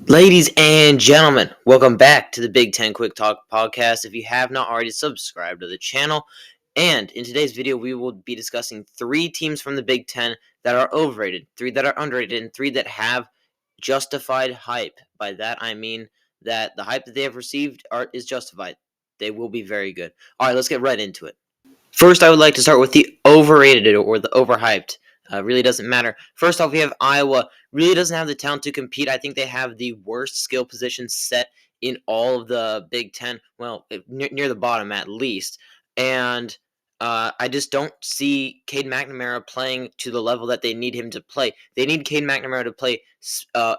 Ladies and gentlemen, welcome back to the Big Ten Quick Talk podcast. If you have not already subscribed to the channel, and in today's video, we will be discussing three teams from the Big Ten that are overrated, three that are underrated, and three that have justified hype. By that, I mean that the hype that they have received is justified. They will be very good. All right, let's get right into it. First, I would like to start with the overrated or the overhyped. Really doesn't matter. First off, we have Iowa. Really doesn't have the talent to compete. I think they have the worst skill position set in all of the Big Ten. Well, near the bottom at least. And I just don't see Cade McNamara playing to the level that they need him to play. They need Cade McNamara to play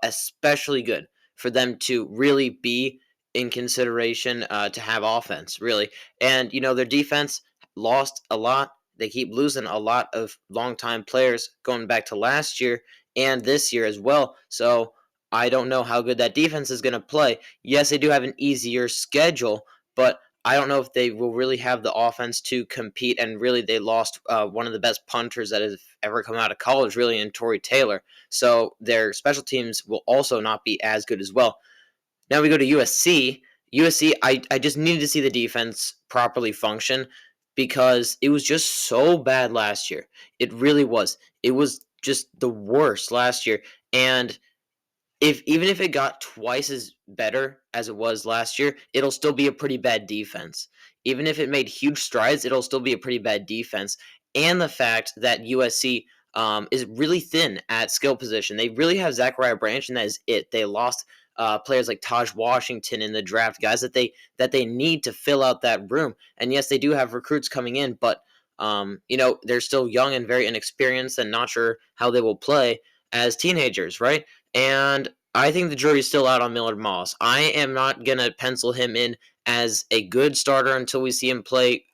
especially good for them to really be in consideration to have offense, really. And, their defense lost a lot. They keep losing a lot of longtime players going back to last year and this year as well. So I don't know how good that defense is going to play. Yes, they do have an easier schedule, but I don't know if they will really have the offense to compete. And really, they lost one of the best punters that has ever come out of college, really, in Torrey Taylor. So their special teams will also not be as good as well. Now we go to USC. USC, I just needed to see the defense properly function because it was just so bad last year. It really was. It was just the worst last year. And even if it got twice as better as it was last year, it'll still be a pretty bad defense. Even if it made huge strides, it'll still be a pretty bad defense. And the fact that USC is really thin at skill position. They really have Zachariah Branch, and that is it. They lost players like Taj Washington in the draft, guys that they need to fill out that room. And yes, they do have recruits coming in, but they're still young and very inexperienced, and not sure how they will play as teenagers, right? And I think the jury's still out on Millard Moss. I am not going to pencil him in as a good starter until we see him play.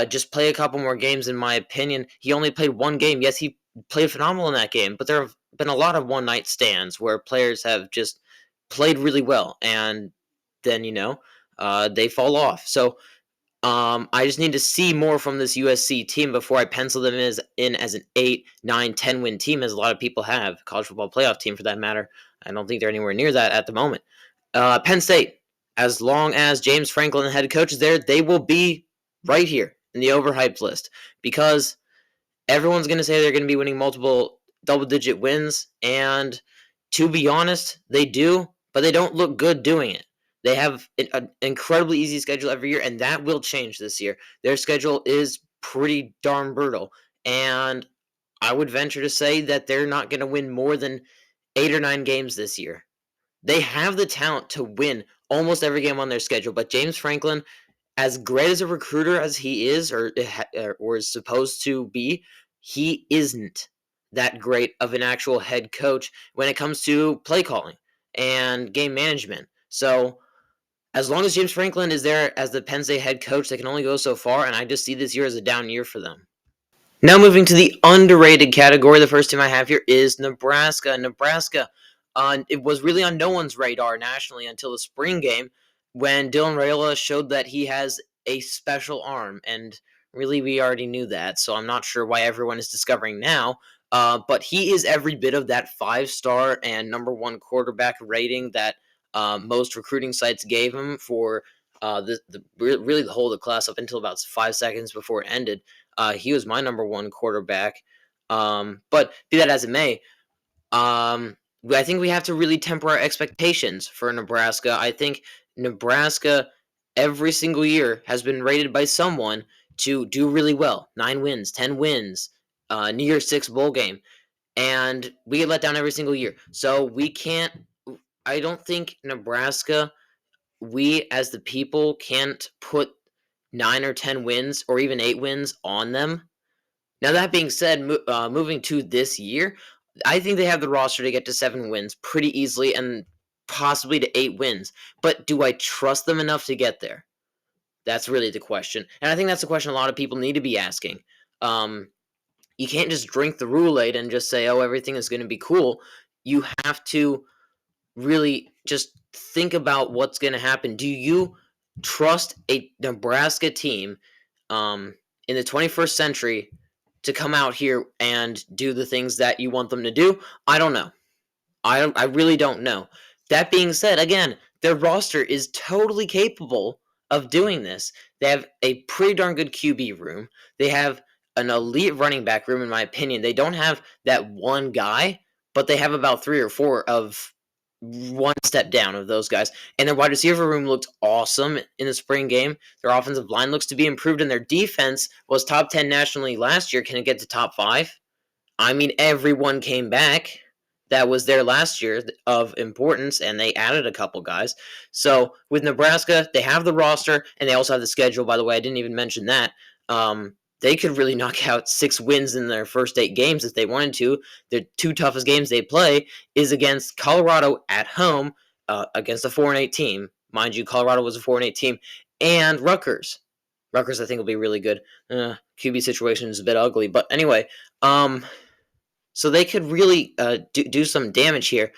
Just play a couple more games, in my opinion. He only played one game. Yes, he played phenomenal in that game, but there have been a lot of one-night stands where players have just played really well, and then, they fall off. So I just need to see more from this USC team before I pencil them in as an 8, 9, 10 win team, as a lot of people have. College football playoff team, for that matter. I don't think they're anywhere near that at the moment. Penn State, as long as James Franklin, the head coach, is there, they will be right here in the overhyped list because everyone's going to say they're going to be winning multiple double-digit wins, and to be honest, they do, but they don't look good doing it. They have an incredibly easy schedule every year, and that will change this year. Their schedule is pretty darn brutal, and I would venture to say that they're not going to win more than 8 or 9 games this year. They have the talent to win almost every game on their schedule, but James Franklin, as great as a recruiter as he is, or is supposed to be, he isn't that great of an actual head coach when it comes to play calling and game management. So as long as James Franklin is there as the Penn State head coach, they can only go so far, and I just see this year as a down year for them. Now moving to the underrated category, the first team I have here is Nebraska. Nebraska, it was really on no one's radar nationally until the spring game when Dylan Raiola showed that he has a special arm, and really we already knew that, so I'm not sure why everyone is discovering now. But he is every bit of that 5-star and number 1 quarterback rating that most recruiting sites gave him for really the whole of the class up until about 5 seconds before it ended. He was my number 1 quarterback. But be that as it may, I think we have to really temper our expectations for Nebraska. I think Nebraska every single year has been rated by someone to do really well. 9 wins, 10 wins, New Year's Six bowl game. And we get let down every single year. So we can't, I don't think Nebraska, we as the people can't put 9 or 10 wins or even 8 wins on them. Now, that being said, moving to this year, I think they have the roster to get to 7 wins pretty easily and possibly to 8 wins. But do I trust them enough to get there? That's really the question. And I think that's the question a lot of people need to be asking. You can't just drink the Kool-Aid and just say, oh, everything is going to be cool. You have to really just think about what's going to happen. Do you trust a Nebraska team in the 21st century to come out here and do the things that you want them to do? I don't know. I really don't know. That being said, again, their roster is totally capable of doing this. They have a pretty darn good QB room. They have an elite running back room, in my opinion. They don't have that one guy, but they have about three or four of one step down of those guys. And their wide receiver room looked awesome in the spring game. Their offensive line looks to be improved, and their defense was top 10 nationally last year. Can it get to top 5? I mean, everyone came back that was there last year of importance, and they added a couple guys. So with Nebraska, they have the roster, and they also have the schedule. By the way, I didn't even mention that. They could really knock out 6 wins in their first 8 games if they wanted to. The 2 toughest games they play is against Colorado at home, against a 4-8 team. Mind you, Colorado was a 4-8 team, and Rutgers. Rutgers, I think, will be really good. QB situation is a bit ugly, but anyway, so they could really do some damage here.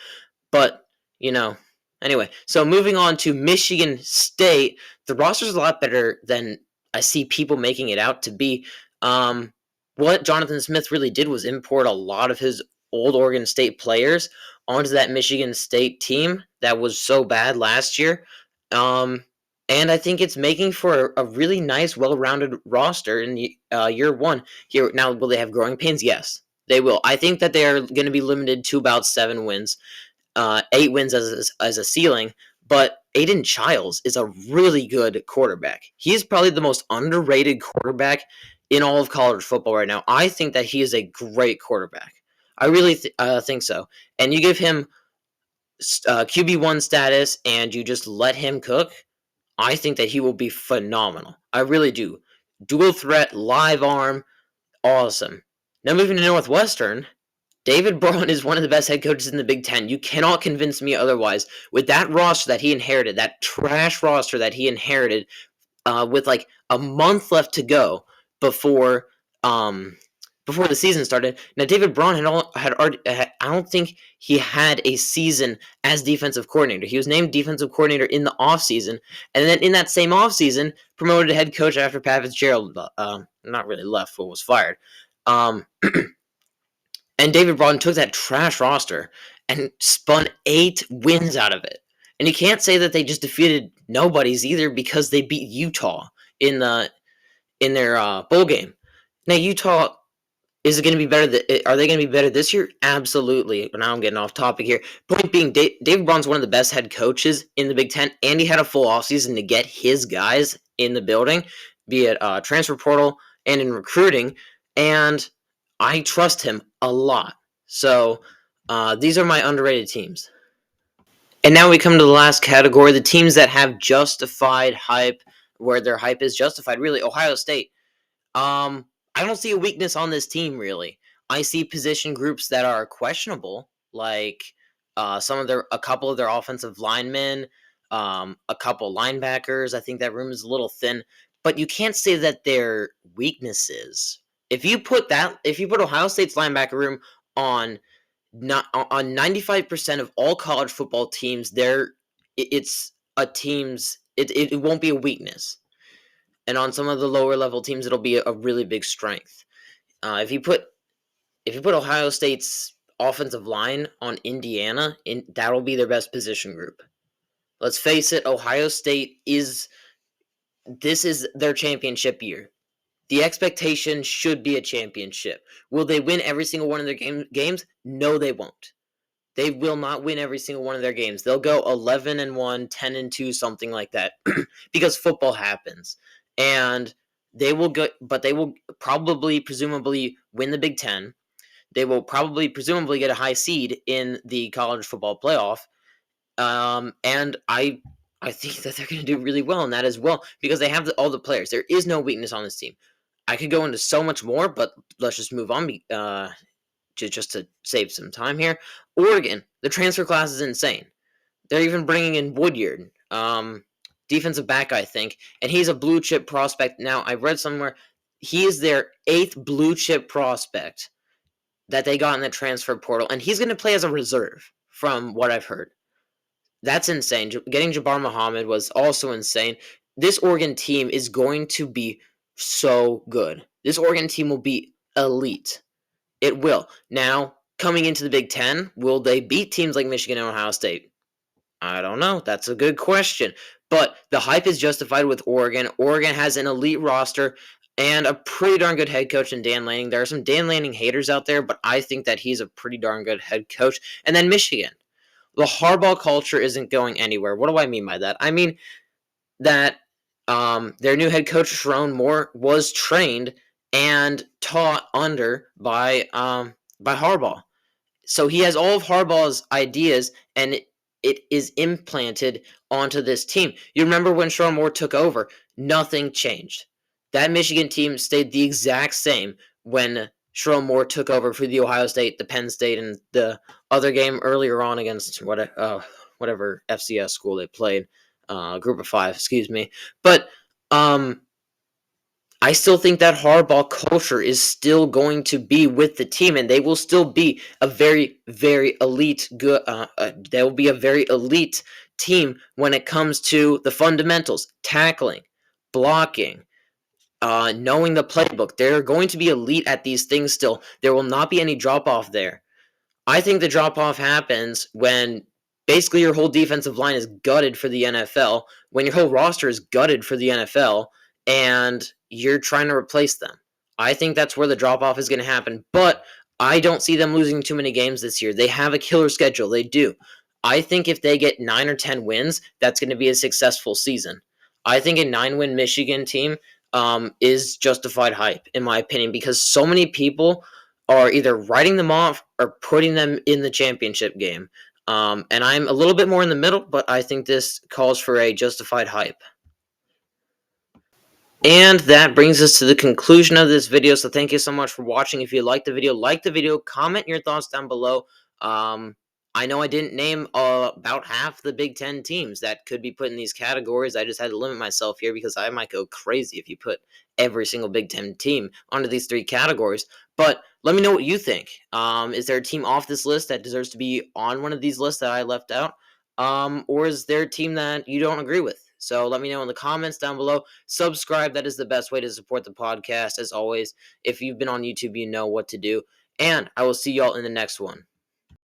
But, you know, anyway. So moving on to Michigan State. The roster's a lot better than I see people making it out to be. What Jonathan Smith really did was import a lot of his old Oregon State players onto that Michigan State team that was so bad last year. And I think it's making for a really nice, well-rounded roster in year one. Here now, will they have growing pains? Yes, they will. I think that they are going to be limited to about 7 wins, 8 wins as a ceiling. But Aiden Childs is a really good quarterback. He's probably the most underrated quarterback in all of college football right now. I think that he is a great quarterback. I really think so. And you give him QB1 status and you just let him cook, I think that he will be phenomenal. I really do. Dual threat, live arm, awesome. Now moving to Northwestern, David Braun is one of the best head coaches in the Big Ten. You cannot convince me otherwise. With that roster that he inherited, that trash roster that he inherited, with like a month left to go before before the season started. Now David Braun had already, I don't think he had a season as defensive coordinator. He was named defensive coordinator in the offseason, and then in that same offseason promoted to head coach after Pat Fitzgerald not really left, but was fired. And David Braun took that trash roster and spun 8 wins out of it. And you can't say that they just defeated nobodies either, because they beat Utah in their bowl game. Now Utah, is it going to be better? Are they going to be better this year? Absolutely. Now I'm getting off topic here. Point being, David Braun's one of the best head coaches in the Big Ten, and he had a full offseason to get his guys in the building, be it transfer portal and in recruiting, and I trust him a lot. So these are my underrated teams. And now we come to the last category, the teams that have justified hype, where their hype is justified. Really, Ohio State. I don't see a weakness on this team, really. I see position groups that are questionable, like a couple of their offensive linemen, a couple linebackers. I think that room is a little thin, but you can't say that they're weaknesses. If you put Ohio State's linebacker room on not on 95% of all college football teams, it's a team's it won't be a weakness. And on some of the lower level teams, it'll be a really big strength. If you put Ohio State's offensive line on Indiana, that'll be their best position group. Let's face it, Ohio State this is their championship year. The expectation should be a championship. Will they win every single one of their games? No, they won't. They will not win every single one of their games. They'll go 11-1, 10-2, something like that, because football happens. And they will probably, presumably, win the Big Ten. They will probably, presumably, get a high seed in the college football playoff. And I think that they're going to do really well in that as well, because they have all the players. There is no weakness on this team. I could go into so much more, but let's just move on. Just to save some time here. Oregon, the transfer class is insane. They're even bringing in Woodyard, defensive back, I think, and he's a blue chip prospect. Now, I read somewhere he is their 8th blue chip prospect that they got in the transfer portal, and he's going to play as a reserve, from what I've heard. That's insane. Getting Jabbar Muhammad was also insane. This Oregon team is going to be so good. This Oregon team will be elite. It will. Now, coming into the Big Ten, will they beat teams like Michigan and Ohio State? I don't know. That's a good question. But the hype is justified with Oregon. Oregon has an elite roster and a pretty darn good head coach in Dan Lanning. There are some Dan Lanning haters out there, but I think that he's a pretty darn good head coach. And then Michigan. The hardball culture isn't going anywhere. What do I mean by that? I mean that their new head coach, Sharon Moore, was trained and taught under by Harbaugh. So he has all of Harbaugh's ideas, and it is implanted onto this team. You remember when Sharon Moore took over, nothing changed. That Michigan team stayed the exact same when Sharon Moore took over for the Ohio State, the Penn State, and the other game earlier on against whatever FCS school they played, Group of Five, excuse me. But I still think that hardball culture is still going to be with the team, and they will still be a very, very elite. They will be a very elite team when it comes to the fundamentals: tackling, blocking, knowing the playbook. They're going to be elite at these things. Still, there will not be any drop off there. I think the drop off happens when basically your whole defensive line is gutted for the NFL, when your whole roster is gutted for the NFL, and you're trying to replace them. I think that's where the drop off is going to happen, but I don't see them losing too many games this year. They have a killer schedule. They do. I think if they get 9 or 10 wins, that's going to be a successful season. I think a 9-win Michigan team is justified hype, in my opinion, because so many people are either writing them off or putting them in the championship game. And I'm a little bit more in the middle, but I think this calls for a justified hype. And that brings us to the conclusion of this video. So thank you so much for watching. If you liked the video, like the video, comment your thoughts down below. I know I didn't name about half the Big Ten teams that could be put in these categories. I just had to limit myself here because I might go crazy if you put every single Big Ten team onto these 3 categories. But let me know what you think. Is there a team off this list that deserves to be on one of these lists that I left out? Or is there a team that you don't agree with? So let me know in the comments down below. Subscribe. That is the best way to support the podcast. As always, if you've been on YouTube, you know what to do. And I will see y'all in the next one.